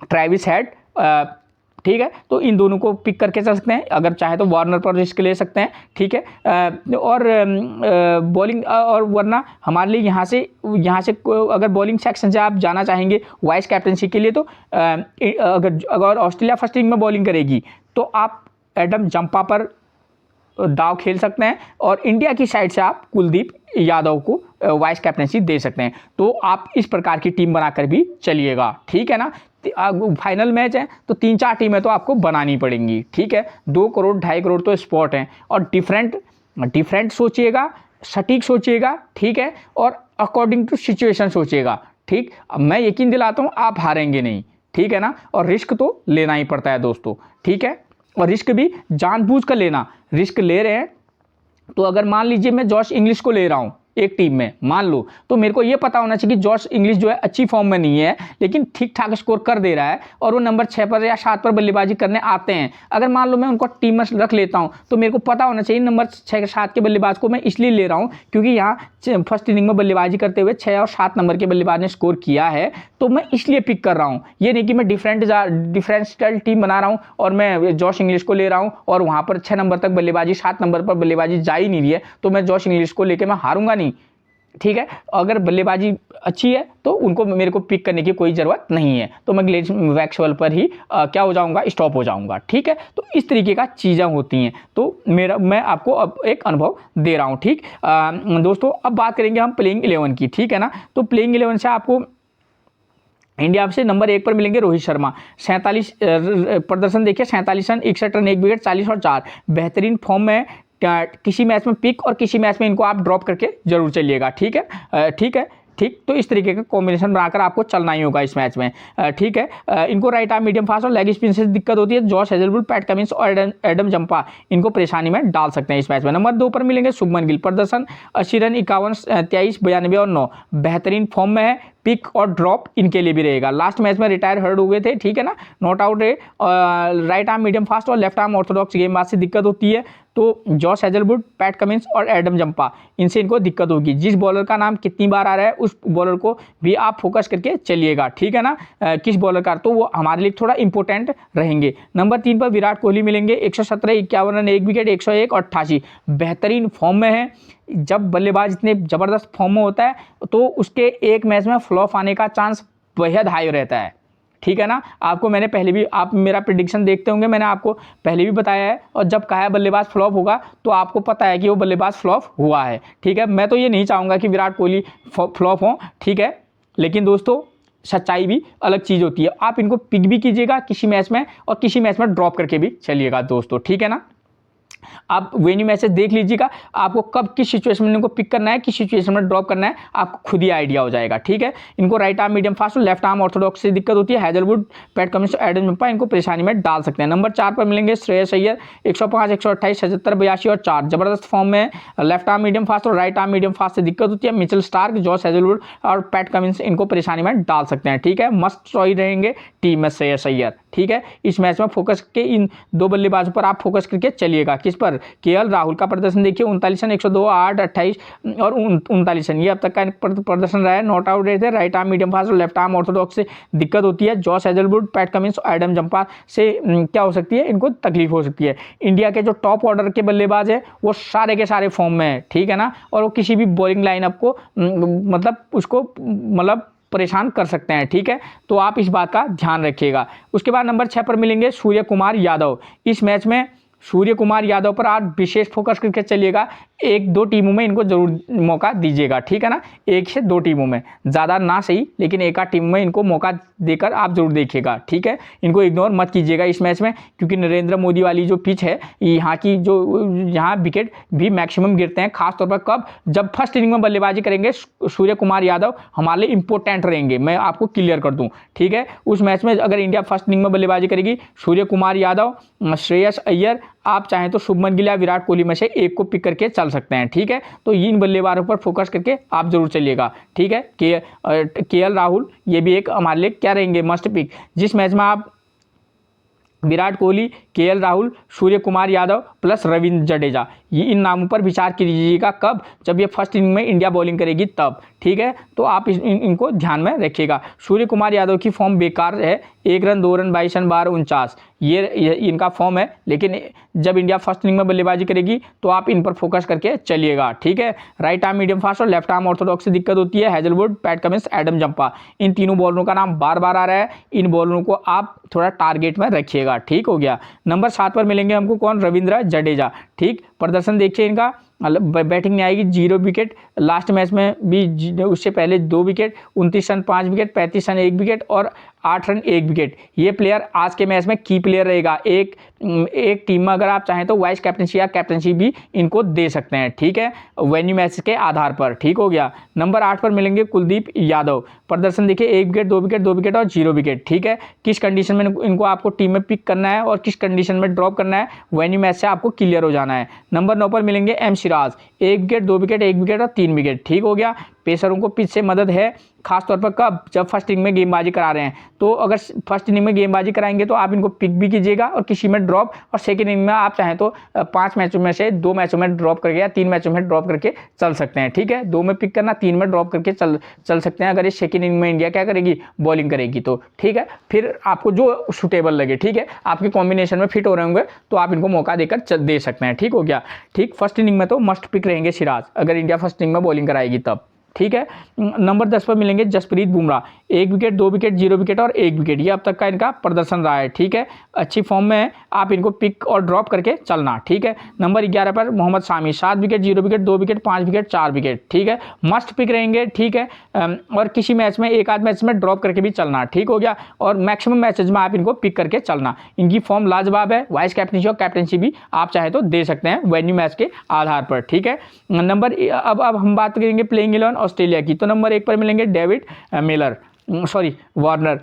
ट्रेविस हेड, ठीक है, तो इन दोनों को पिक करके चल सकते हैं। अगर चाहे तो वार्नर पर रिस्क ले सकते हैं। ठीक है, और बॉलिंग, और वरना हमारे लिए यहाँ से अगर बॉलिंग सेक्शन से आप जाना चाहेंगे वाइस कैप्टनसी के लिए, तो अगर ऑस्ट्रेलिया फर्स्ट इनिंग में बॉलिंग करेगी तो आप एडम जंपा पर दाव खेल सकते हैं, और इंडिया की साइड से आप कुलदीप यादव को वाइस कैप्टनसी दे सकते हैं। तो आप इस प्रकार की टीम बनाकर भी चलिएगा। ठीक है ना, फाइनल मैच है तो 3-4 टीमें तो आपको बनानी पड़ेंगी। ठीक है, 2 करोड़ 2.5 करोड़ तो स्पॉट हैं, और डिफरेंट सोचिएगा, सटीक सोचिएगा। ठीक है, और अकॉर्डिंग टू सिचुएशन सोचिएगा। ठीक, अब मैं यकीन दिलाता हूँ आप हारेंगे नहीं। ठीक है ना, और रिस्क तो लेना ही पड़ता है दोस्तों। ठीक है, और रिस्क भी जानबूझ कर लेना। रिस्क ले रहे हैं तो अगर मान लीजिए मैं जॉश इंग्लिश को ले रहा हूँ एक टीम में, मान लो, तो मेरे को ये पता होना चाहिए कि जॉश इंग्लिश जो है अच्छी फॉर्म में नहीं है, लेकिन ठीक ठाक स्कोर कर दे रहा है और वो नंबर 6 पर या 7 पर बल्लेबाजी करने आते हैं। अगर मान लो मैं उनको टीम में रख लेता हूं तो मेरे को पता होना चाहिए नंबर 6 7 के बल्लेबाज को मैं इसलिए ले रहा हूं क्योंकि यहाँ फर्स्ट इनिंग में बल्लेबाजी करते हुए 6 और 7 नंबर के बल्लेबाज ने स्कोर किया है, तो मैं इसलिए पिक कर रहा हूँ। ये नहीं कि मैं डिफरेंशियल टीम बना रहा हूँ और मैं जॉश इंग्लिश को ले रहा हूँ और वहाँ पर 6 नंबर तक बल्लेबाजी, 7 नंबर पर बल्लेबाजी जा ही नहीं रही है, तो मैं जॉश इंग्लिश को लेकर मैं हारूंगा नहीं। ठीक है, अगर बल्लेबाजी अच्छी है तो उनको मेरे को पिक करने की कोई ज़रूरत नहीं है, तो मैं ग्लेन मैक्सवेल पर ही क्या हो जाऊंगा, स्टॉप हो जाऊंगा। ठीक है, तो इस तरीके का चीज़ें होती हैं, तो मैं आपको अब एक अनुभव दे रहा हूं। ठीक दोस्तों, अब बात करेंगे हम प्लेइंग 11 की। ठीक है ना, तो प्लेइंग 11 से आपको इंडिया से नंबर 1 पर मिलेंगे रोहित शर्मा। 47 प्रदर्शन देखिए, 47 रन, 61 रन, 1 विकेट, 40 और 4, बेहतरीन फॉर्म में। किसी मैच में पिक और किसी मैच में इनको आप ड्रॉप करके जरूर चलिएगा। ठीक है, ठीक, तो इस तरीके का कॉम्बिनेशन बनाकर आपको चलना ही होगा इस मैच में। ठीक है, इनको राइट आर्म मीडियम फास्ट और लेग स्पिन से दिक्कत होती है। जॉश हेजलवुड, पैट कमिंस और एडम जंपा इनको परेशानी में डाल सकते हैं इस मैच में। नंबर 2 पर मिलेंगे शुभमन गिल। प्रदर्शन 80 रन, 51, 23, 92 और 9, बेहतरीन फॉर्म में है। पिक और ड्रॉप इनके लिए भी रहेगा। लास्ट मैच में रिटायर हर्ड हो गए थे। ठीक है ना, नॉट आउट है। राइट आर्म मीडियम फास्ट और लेफ्ट आर्म ऑर्थोडॉक्स गेंदबाज से दिक्कत होती है, तो जॉश हेजलवुड, पैट कमिंस और एडम जंपा, इनसे इनको दिक्कत होगी। जिस बॉलर का नाम कितनी बार आ रहा है उस बॉलर को भी आप फोकस करके चलिएगा। ठीक है ना, किस बॉलर का, तो वो हमारे लिए थोड़ा इंपॉर्टेंट रहेंगे। नंबर 3 पर विराट कोहली मिलेंगे। 117, 51 रन, 1 विकेट, 101 और 88, बेहतरीन फॉर्म में है। जब बल्लेबाज इतने ज़बरदस्त फॉर्म में होता है तो उसके एक मैच में फ्लॉप आने का चांस बेहद हाई रहता है। ठीक है ना, आपको मैंने पहले भी, आप मेरा प्रेडिक्शन देखते होंगे, मैंने आपको पहले भी बताया है, और जब कहा है बल्लेबाज फ्लॉप होगा तो आपको पता है कि वो बल्लेबाज फ्लॉप हुआ है। ठीक है, मैं तो ये नहीं चाहूँगा कि विराट कोहली फ्लॉप हो। ठीक है, लेकिन दोस्तों सच्चाई भी अलग चीज़ होती है। आप इनको पिक भी कीजिएगा किसी मैच में और किसी मैच में ड्रॉप करके भी चलिएगा दोस्तों, ठीक है ना। आप वेन्यू मैसेज देख लीजिएगा, आपको कब किस सिचुएशन में इनको पिक करना है, किस सिचुएशन में ड्रॉप करना है, आपको खुद ही आइडिया हो जाएगा, ठीक है। इनको राइट आर्म मीडियम फास्ट और लेफ्ट आर्म ऑर्थोडॉक्स से दिक्कत होती है, Hazlewood, Pat Cummins, Adam Zampa इनको परेशानी में डाल सकते हैं। नंबर 4 पर मिलेंगे श्रेयस अय्यर, 105, 128, 77, 82 और 4, जबरदस्त फॉर्म में, लेफ्ट आर्म मीडियम फास्ट और राइट आर्म मीडियम फास्ट से दिक्कत होती है। मिचेल स्टार्क, जॉस हैजलवुड और पैट कमिंस इनको परेशानी में डाल सकते हैं, ठीक है। मस्ट चॉइस रहेंगे टीम में श्रेयस अय्यर, ठीक है। इस मैच में फोकस के इन दो बल्लेबाजों पर आप फोकस करके चलिएगा। किस पर? केएल राहुल का प्रदर्शन देखिए, 39 रन, 102, 8, 28 और 39 रन, ये अब तक का प्रदर्शन रहा है। नॉट आउट रहे थे, राइट आर्म मीडियम फास्ट और लेफ्ट आर्म ऑर्थोडॉक्स से दिक्कत होती है। Josh Hazlewood, Pat Cummins, Adam Zampa से क्या हो सकती है, इनको तकलीफ हो सकती है। इंडिया के जो टॉप ऑर्डर के बल्लेबाज है वो सारे के सारे फॉर्म में है, ठीक है ना, और वो किसी भी बॉलिंग लाइनअप को परेशान कर सकते हैं, ठीक है। तो आप इस बात का ध्यान रखिएगा। उसके बाद नंबर 6 पर मिलेंगे सूर्य कुमार यादव। इस मैच में सूर्य कुमार यादव पर आप विशेष फोकस करके चलिएगा। 1-2 टीमों में इनको जरूर मौका दीजिएगा, ठीक है ना, 1 से 2 टीमों में, ज़्यादा ना सही लेकिन एक आध टीम में इनको मौका देकर आप जरूर देखिएगा, ठीक है। इनको इग्नोर मत कीजिएगा इस मैच में, क्योंकि नरेंद्र मोदी वाली जो पिच है यहाँ की, जो यहाँ विकेट भी मैक्सिमम गिरते हैं, खासतौर पर कब, जब फर्स्ट इनिंग में बल्लेबाजी करेंगे सूर्य कुमार यादव हमारे लिए इंपॉर्टेंट रहेंगे, मैं आपको क्लियर कर दूं, ठीक है। उस मैच में अगर इंडिया फर्स्ट इनिंग में बल्लेबाजी करेगी, सूर्य कुमार यादव, श्रेयस अय्यर, आप चाहें तो शुभमन गिल या विराट कोहली में से एक को पिक करके चल सकते हैं, ठीक है। तो इन बल्लेबाजों पर फोकस करके आप जरूर चलिएगा, ठीक है। केएल राहुल ये भी एक हमारे लिए क्या रहेंगे, मस्ट पिक। जिस मैच में आप विराट कोहली, केएल राहुल, सूर्य कुमार यादव प्लस रविंद्र जडेजा, ये इन नामों पर विचार कीजिएगा। कब? जब ये फर्स्ट इनिंग में इंडिया बॉलिंग करेगी तब, ठीक है। तो आप इनको ध्यान में रखिएगा। सूर्य कुमार यादव की फॉर्म बेकार है, 1 रन, 2 रन, 22 रन, 12, 49, ये इनका फॉर्म है, लेकिन जब इंडिया फर्स्ट इनिंग में बल्लेबाजी करेगी तो आप इन पर फोकस करके चलिएगा, ठीक है। राइट आर्म मीडियम फास्ट और लेफ्ट आर्म ऑर्थोडॉक्स से दिक्कत होती है। Hazlewood, Pat Cummins, Adam Zampa, इन तीनों बॉलरों का नाम बार बार आ रहा है, इन बॉलरों को आप थोड़ा टारगेट में रखिएगा, ठीक हो गया। नंबर 7 पर मिलेंगे हमको कौन, रविंद्र जडेजा, ठीक। प्रदर्शन देखिए इनका, बैटिंग नहीं आएगी, 0 विकेट, लास्ट मैच में भी उससे पहले 2 wicket, 29 run 5 wicket, 35 run 1 wicket और 8 रन 1 विकेट। ये प्लेयर आज के मैच में की प्लेयर रहेगा। एक टीम में अगर आप चाहें तो वाइस कैप्टनसी या कैप्टनसी भी इनको दे सकते हैं, ठीक है, वेन्यू मैच के आधार पर, ठीक हो गया। नंबर 8 पर मिलेंगे कुलदीप यादव। प्रदर्शन देखिए, 1 विकेट, 2 विकेट, 2 विकेट और 0 विकेट, ठीक है। किस कंडीशन में इनको आपको टीम में पिक करना है और किस कंडीशन में ड्रॉप करना है, वेन्यू मैच से आपको क्लियर हो जाना है। नंबर 9 पर मिलेंगे M Siraj, 1 wicket, 2 wicket, 1 wicket और 3 विकेट, ठीक हो गया। पेसरों को पिच से मदद है, खासतौर पर कब, जब फर्स्ट इनिंग में गेंदबाजी करा रहे हैं। तो अगर फर्स्ट इनिंग में गेंदबाजी कराएंगे तो आप इनको पिक भी कीजिएगा और किसी में ड्रॉप, और सेकंड इनिंग में आप चाहें तो 5 मैचों में से 2 मैचों में ड्रॉप करके या 3 मैचों में ड्रॉप करके चल सकते हैं, ठीक है। 2 में पिक करना, 3 में ड्रॉप करके चल सकते हैं, अगर ये सेकंड इनिंग में इंडिया क्या करेगी, बॉलिंग करेगी तो, ठीक है। फिर आपको जो सुटेबल लगे, ठीक है, आपके कॉम्बिनेशन में फिट हो रहे होंगे तो आप इनको मौका देकर दे सकते हैं, ठीक हो गया, ठीक। फर्स्ट इनिंग में तो मस्ट पिक रहेंगे सिराज, अगर इंडिया फर्स्ट इनिंग में बॉलिंग कराएगी तब, ठीक है। नंबर 10 पर मिलेंगे Jasprit Bumrah, 1 wicket, 2 wicket, 0 wicket और 1 विकेट, ये अब तक का इनका प्रदर्शन रहा है, ठीक है। अच्छी फॉर्म में है, आप इनको पिक और ड्रॉप करके चलना, ठीक है। नंबर 11 पर Mohammed Shami, 7 wicket, 0 wicket, 2 wicket, 5 wicket, 4 wicket, ठीक है, मस्ट पिक रहेंगे, ठीक है। और किसी मैच में, एक आध मैच में ड्रॉप करके भी चलना, ठीक हो गया। और मैक्सिमम मैचेज में आप इनको पिक करके चलना। इनकी फॉर्म लाजवाब है, वाइस कैप्टनसी और कैप्टनसी भी आप चाहे तो दे सकते हैं वेन्यू मैच के आधार पर, ठीक है। अब हम बात करेंगे प्लेइंग 11 ऑस्ट्रेलिया की। तो नंबर 1 पर मिलेंगे डेविड वार्नर,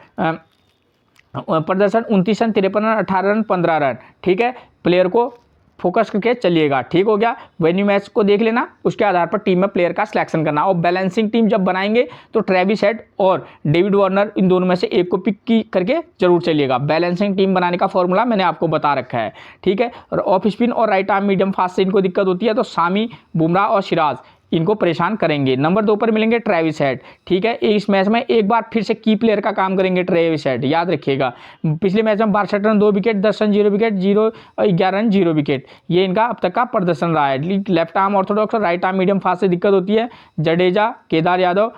प्रदर्शन 29 रन, 53 रन, 18 रन, 15 रन, ठीक है। प्लेयर को फोकस करके चलिएगा, ठीक हो गया। वेन्यू मैच को देख लेना, उसके आधार पर टीम में प्लेयर का सिलेक्शन करना। और बैलेंसिंग टीम जब बनाएंगे तो ट्रेविस हेड और डेविड वार्नर, इन दोनों में से एक को पिक करके जरूर चलिएगा। बैलेंसिंग टीम बनाने का फॉर्मूला मैंने आपको बता रखा है, ठीक है। और ऑफ स्पिन और राइट आर्म मीडियम फास्ट से इनको दिक्कत होती है, तो शामी, बुमराह और सिराज इनको परेशान करेंगे। नंबर 2 पर मिलेंगे ट्रेविस हेड, ठीक है। इस मैच में एक बार फिर से की प्लेयर का काम करेंगे ट्रेविस हेड, याद रखिएगा। पिछले मैच में 62 run, 2 wicket, 10 run, 0 wicket, 11 run, 0 wicket, ये इनका अब तक का प्रदर्शन रहा है। लेफ्ट आर्म ऑर्थोडॉक्स और राइट आर्म मीडियम फास्ट से दिक्कत होती है। जडेजा, केदार यादव,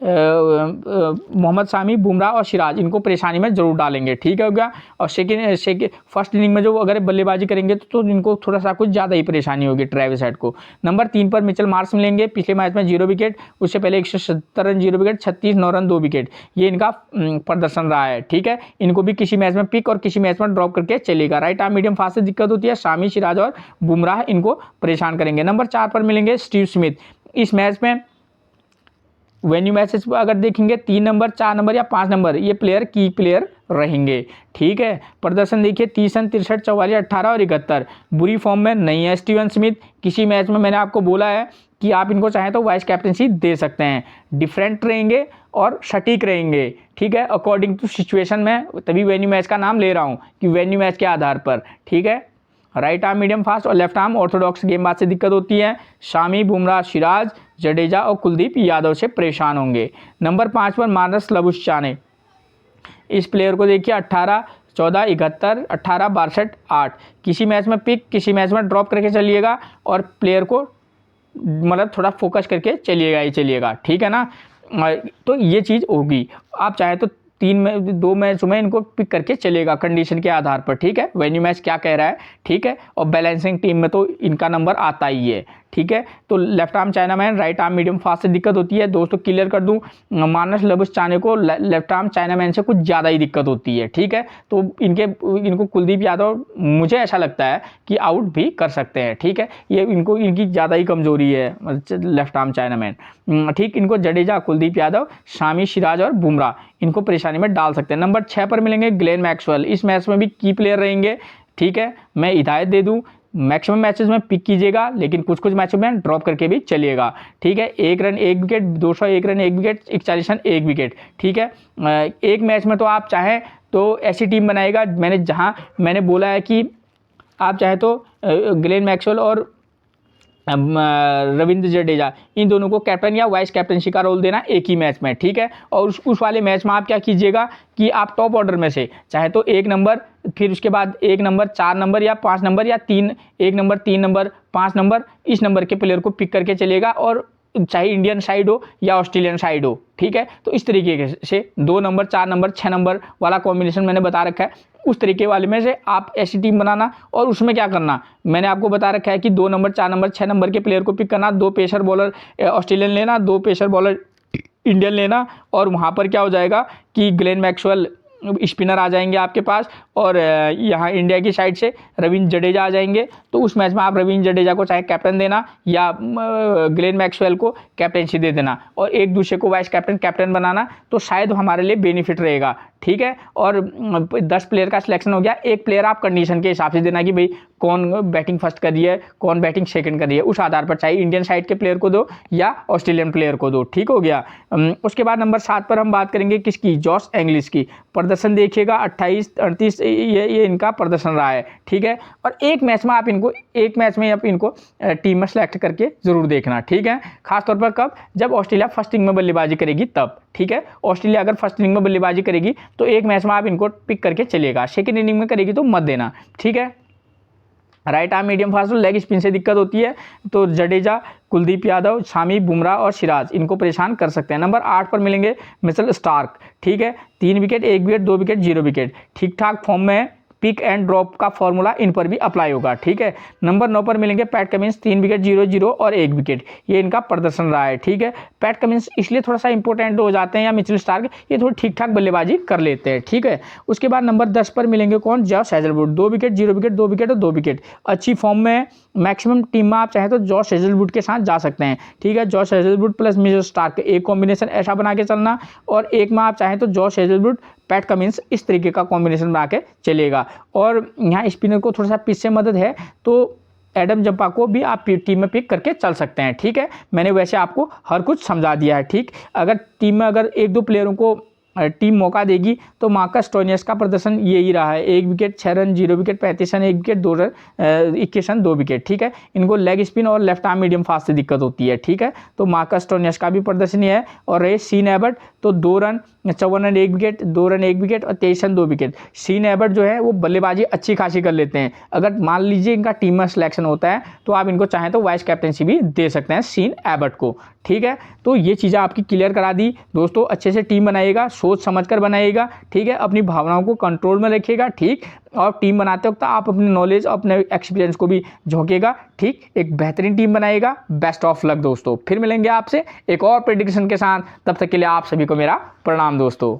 मोहम्मद शामी, बुमराह और सिराज इनको परेशानी में जरूर डालेंगे, ठीक है हो गया। और सेकेंड फर्स्ट इनिंग में जो अगर बल्लेबाजी करेंगे तो इनको थोड़ा सा कुछ ज़्यादा ही परेशानी होगी ट्रेविस हेड को। नंबर 3 पर मिचेल मार्श मिलेंगे, पिछले मैच में 0 विकेट, उससे पहले 170 रन 0 विकेट, 36 9 रन 2 विकेट, ये इनका प्रदर्शन रहा है, ठीक है। इनको भी किसी मैच में पिक और किसी मैच में ड्रॉप करके चलेगा। राइट आर्म मीडियम फास्ट से दिक्कत होती है, शामी, सिराज और बुमराह इनको परेशान करेंगे। नंबर 4 पर मिलेंगे स्टीव स्मिथ। इस मैच में वेन्यू मैचेस पर अगर देखेंगे 3 नंबर, 4 नंबर या 5 नंबर ये प्लेयर की प्लेयर रहेंगे, ठीक है। प्रदर्शन देखिए 30 रन 63 44 18 और 71, बुरी फॉर्म में नहीं है स्टीवन स्मिथ। किसी मैच में मैंने आपको बोला है कि आप इनको चाहें तो वाइस कैप्टनसी दे सकते हैं, डिफरेंट रहेंगे और सटीक रहेंगे, ठीक है, अकॉर्डिंग टू सिचुएशन में, तभी वेन्यू मैच का नाम ले रहा हूँ कि वेन्यू मैच के आधार पर, ठीक है। राइट आर्म मीडियम फास्ट और लेफ्ट आर्म ऑर्थोडॉक्स गेंदबाज से दिक्कत होती है, शामी, बुमराह, सिराज, जडेजा और कुलदीप यादव से परेशान होंगे। नंबर 5 पर मानस लबुशाने, इस प्लेयर को देखिए 18 14 71 18 62 8, किसी मैच में पिक किसी मैच में ड्रॉप करके चलिएगा और प्लेयर को मतलब थोड़ा फोकस करके चलिएगा ही चलिएगा, ठीक है ना। तो ये चीज़ होगी, आप चाहे तो 2 मैच में इनको पिक करके चलेगा कंडीशन के आधार पर, ठीक है। वेन्यू मैच क्या कह रहा है, ठीक है, और बैलेंसिंग टीम में तो इनका नंबर आता ही है, ठीक है। तो left arm China man, right arm medium fast से दिक्कत होती है। दोस्तों क्लियर कर दूं, मानस लबुशाने को लेफ्ट आर्म चाइना मैन से कुछ ज़्यादा ही दिक्कत होती है, ठीक है। तो इनको कुलदीप यादव मुझे ऐसा लगता है कि आउट भी कर सकते हैं, ठीक है। ये इनकी ज़्यादा ही कमजोरी है लेफ्ट आर्म चाइना मैन, ठीक। इनको जडेजा, कुलदीप यादव, शामी, सिराज और बुमराह इनको परेशानी में डाल सकते हैं। नंबर 6 पर मिलेंगे ग्लेन मैक्सवेल, इस मैच में भी की प्लेयर रहेंगे, ठीक है। मैं हिदायत दे दूं, मैक्सिमम मैचेस में पिक कीजिएगा लेकिन कुछ कुछ मैचों में ड्रॉप करके भी चलिएगा, ठीक है। 1 run 1 wicket, 201 run 1 wicket, 41 run 1 wicket, ठीक है। एक मैच में तो आप चाहें तो ऐसी टीम बनाएगा, मैंने बोला है कि आप चाहे तो ग्लेन मैक्सवेल और रविंद्र जडेजा इन दोनों को कैप्टन या वाइस कैप्टनसी का रोल देना एक ही मैच में, ठीक है। और उस वाले मैच में आप क्या कीजिएगा कि आप टॉप ऑर्डर में से चाहे तो 1 नंबर, फिर उसके बाद 1 नंबर 4 नंबर या 5 नंबर या 1 नंबर 3 नंबर 5 नंबर इस नंबर के प्लेयर को पिक करके चलेगा, और चाहे इंडियन साइड हो या ऑस्ट्रेलियन साइड हो, ठीक है। तो इस तरीके से 2 नंबर 4 नंबर 6 नंबर वाला कॉम्बिनेशन मैंने बता रखा है, उस तरीके वाले में से आप ऐसी टीम बनाना। और उसमें क्या करना मैंने आपको बता रखा है कि 2 नंबर 4 नंबर 6 नंबर के प्लेयर को पिक करना, 2 पेसर बॉलर ऑस्ट्रेलियन लेना, 2 पेसर बॉलर इंडियन लेना, और वहाँ पर क्या हो जाएगा कि ग्लेन मैक्सवेल स्पिनर आ जाएंगे आपके पास, और यहाँ इंडिया की साइड से रविंद्र जडेजा आ जाएंगे। तो उस मैच में आप रविंद्र जडेजा को चाहे कैप्टन देना या ग्लेन मैक्सवेल को कैप्टनसी दे देना, और एक दूसरे को वाइस कैप्टन बनाना, तो शायद हमारे लिए बेनिफिट रहेगा, ठीक है। और 10 प्लेयर का सिलेक्शन हो गया, एक प्लेयर आप कंडीशन के हिसाब से देना कि भाई कौन बैटिंग फर्स्ट कर रही है, कौन बैटिंग सेकंड कर रही है, उस आधार पर चाहे इंडियन साइड के प्लेयर को दो या ऑस्ट्रेलियन प्लेयर को दो, ठीक हो गया। उसके बाद नंबर 7 पर हम बात करेंगे किसकी, जॉश एंग्लिश की। प्रदर्शन देखिएगा 28 38 ये इनका प्रदर्शन रहा है, ठीक है। और एक मैच में आप इनको टीम में सेलेक्ट करके जरूर देखना, ठीक है। खासतौर पर कब, जब ऑस्ट्रेलिया फर्स्ट इनिंग में बल्लेबाजी करेगी तब, ठीक है। ऑस्ट्रेलिया अगर फर्स्ट इनिंग में बल्लेबाजी करेगी तो एक मैच में आप इनको पिक करके चलेगा, सेकंड इनिंग में करेगी तो मत देना, ठीक है। Right arm medium fast leg spin से दिक्कत होती है, तो जडेजा, कुलदीप यादव, शामी, बुमराह और सिराज इनको परेशान कर सकते हैं। नंबर 8 पर मिलेंगे मिचेल स्टार्क, ठीक है। 3 विकेट 1 विकेट 2 विकेट 0 विकेट, ठीक ठाक फॉर्म में है, पिक एंड ड्रॉप का फॉर्मूला इन पर भी अप्लाई होगा, ठीक है। नंबर 9 पर मिलेंगे पैट कमिंस, 3 विकेट 0 0 और 1 विकेट, ये इनका प्रदर्शन रहा है, ठीक है। पैट कमिंस इसलिए थोड़ा सा इंपॉर्टेंट हो जाते हैं, या मिचेल स्टार्क ये थोड़ी ठीक ठाक बल्लेबाजी कर लेते हैं, ठीक है। उसके बाद नंबर 10 पर मिलेंगे कौन, Josh Hazlewood, 2 wicket 0 wicket 2 wicket और 2 विकेट, अच्छी फॉर्म में है। मैक्सिमम टीम में आप चाहें तो जॉश हेजलवुड के साथ जा सकते हैं, ठीक है। Josh Hazlewood plus Mitchell Starc एक कॉम्बिनेशन ऐसा बना के चलना, और एक में आप चाहें तो जॉश हेजलवुड पैट कमिंस इस तरीके का कॉम्बिनेशन बना के चलेगा। और यहाँ स्पिनर को थोड़ा सा पिच से मदद है, तो एडम जंपा को भी आप टीम में पिक करके चल सकते हैं, ठीक है। मैंने वैसे आपको हर कुछ समझा दिया है, ठीक। अगर टीम में अगर 1-2 प्लेयरों को टीम मौका देगी तो मार्कस स्टोइनिस का प्रदर्शन यही रहा है, 1 wicket 6 run 0 wicket 35 run 1 wicket 2 run 21 run 2 wicket, ठीक है। इनको लेग स्पिन और लेफ्ट आर्म मीडियम फास्ट से दिक्कत होती है, ठीक है। तो मार्कस स्टोइनिस का भी प्रदर्शन ही है। और रहे सीन एबर्ट, तो 2 run 54 run 1 wicket 2 run 1 wicket और 23 रन 2 विकेट। सीन एबर्ट जो है वो बल्लेबाजी अच्छी खासी कर लेते हैं, अगर मान लीजिए इनका टीम में सिलेक्शन होता है तो आप इनको चाहें तो वाइस कैप्टनसी भी दे सकते हैं सीन एबर्ट को, ठीक है। तो ये चीज़ें आपकी क्लियर करा दी दोस्तों। अच्छे से टीम बनाइएगा, सोच समझ कर बनाइएगा, ठीक है। अपनी भावनाओं को कंट्रोल में रखिएगा, ठीक। और टीम बनाते वक्त आप अपने नॉलेज, अपने एक्सपीरियंस को भी झोंकेगा, ठीक। एक बेहतरीन टीम बनाइएगा। बेस्ट ऑफ लक दोस्तों। फिर मिलेंगे आपसे एक और प्रेडिक्शन के साथ, तब तक के लिए आप सभी को मेरा प्रणाम दोस्तों।